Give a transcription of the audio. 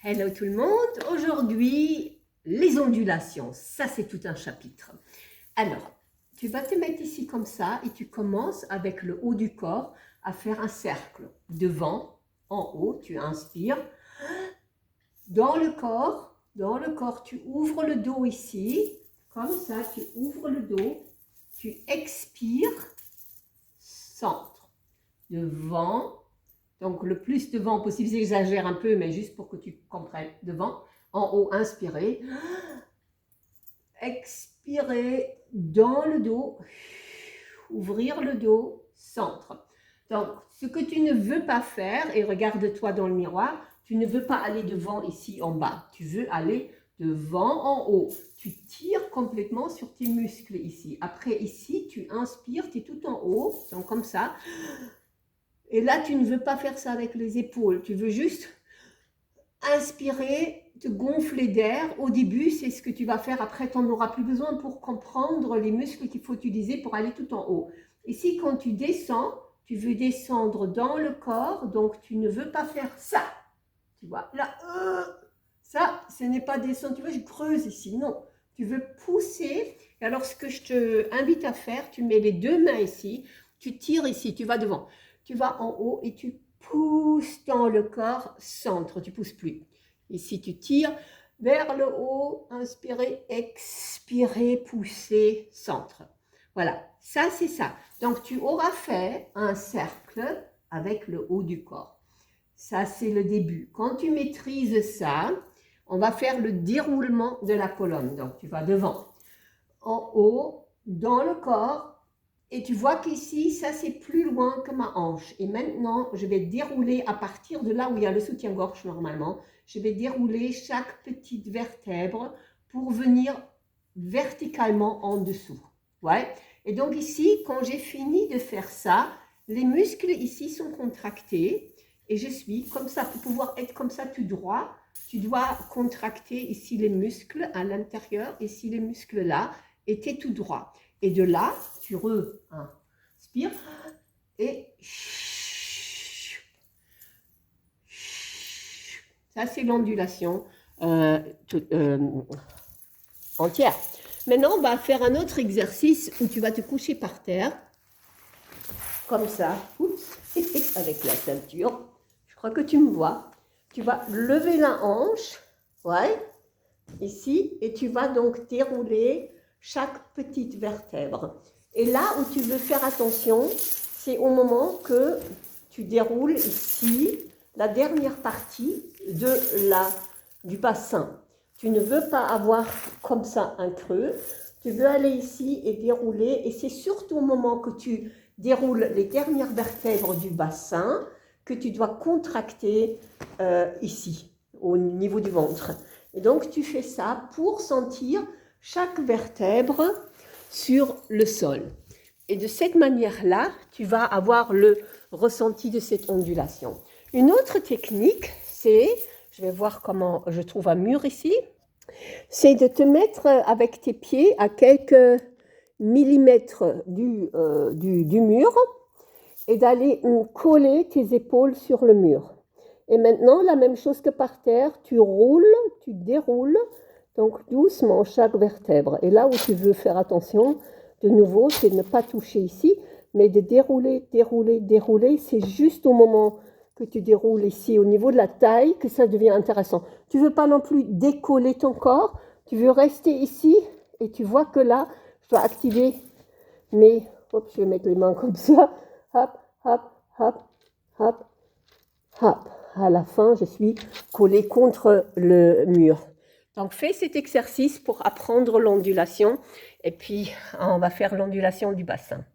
Hello tout le monde, aujourd'hui les ondulations, ça c'est tout un chapitre. Alors, tu vas te mettre ici comme ça et tu commences avec le haut du corps à faire un cercle. Devant, en haut, tu inspires. Dans le corps, tu ouvres le dos ici, comme ça, tu ouvres le dos, tu expires, centre. Devant. Donc, le plus devant possible, j'exagère un peu, mais juste pour que tu comprennes. Devant, en haut, inspirez. Expirez dans le dos. Ouvrir le dos, centre. Donc, ce que tu ne veux pas faire, et regarde-toi dans le miroir, tu ne veux pas aller devant ici en bas. Tu veux aller devant en haut. Tu tires complètement sur tes muscles ici. Après, ici, tu inspires, tu es tout en haut, donc comme ça. Et là, tu ne veux pas faire ça avec les épaules. Tu veux juste inspirer, te gonfler d'air. Au début, c'est ce que tu vas faire. Après, tu n'en auras plus besoin pour comprendre les muscles qu'il faut utiliser pour aller tout en haut. Ici, quand tu descends, tu veux descendre dans le corps. Donc, tu ne veux pas faire ça. Tu vois, là, ça, ce n'est pas descendre. Tu vois, je creuse ici. Non, tu veux pousser. Et alors, ce que je te invite à faire, tu mets les deux mains ici. Tu tires ici, tu vas devant. Tu vas en haut et tu pousses dans le corps, centre, tu ne pousses plus. Ici, tu tires vers le haut, inspirez, expirez, poussez, centre. Voilà, ça c'est ça. Donc, tu auras fait un cercle avec le haut du corps. Ça, c'est le début. Quand tu maîtrises ça, on va faire le déroulement de la colonne. Donc, tu vas devant, en haut, dans le corps. Et tu vois qu'ici, ça c'est plus loin que ma hanche. Et maintenant, je vais dérouler à partir de là où il y a le soutien-gorge normalement. Je vais dérouler chaque petite vertèbre pour venir verticalement en dessous. Ouais. Et donc ici, quand j'ai fini de faire ça, les muscles ici sont contractés. Et je suis comme ça, pour pouvoir être comme ça tout droit, tu dois contracter ici les muscles à l'intérieur, ici les muscles là, et tu es tout droit. Et de là, tu respires et ça, c'est l'ondulation entière. Maintenant, on va faire un autre exercice où tu vas te coucher par terre, comme ça, oups, avec la ceinture. Je crois que tu me vois. Tu vas lever la hanche, ouais, ici, et tu vas donc dérouler chaque petite vertèbre. Et là où tu veux faire attention, c'est au moment que tu déroules ici la dernière partie du bassin. Tu ne veux pas avoir comme ça un creux. Tu veux aller ici et dérouler. Et c'est surtout au moment que tu déroules les dernières vertèbres du bassin que tu dois contracter ici, au niveau du ventre. Et donc, tu fais ça pour sentir chaque vertèbre sur le sol. Et de cette manière-là, tu vas avoir le ressenti de cette ondulation. Une autre technique, c'est, je vais voir comment je trouve un mur ici, c'est de te mettre avec tes pieds à quelques millimètres du mur et d'aller coller tes épaules sur le mur. Et maintenant, la même chose que par terre, tu roules, tu déroules, donc doucement chaque vertèbre. Et là où tu veux faire attention, de nouveau, c'est de ne pas toucher ici, mais de dérouler, dérouler, dérouler. C'est juste au moment que tu déroules ici, au niveau de la taille, que ça devient intéressant. Tu ne veux pas non plus décoller ton corps, tu veux rester ici, et tu vois que là, je dois activer mes... Hop, je vais mettre les mains comme ça. Hop, hop, hop, hop, hop. À la fin, je suis collée contre le mur. Donc, fais cet exercice pour apprendre l'ondulation. Et puis, on va faire l'ondulation du bassin.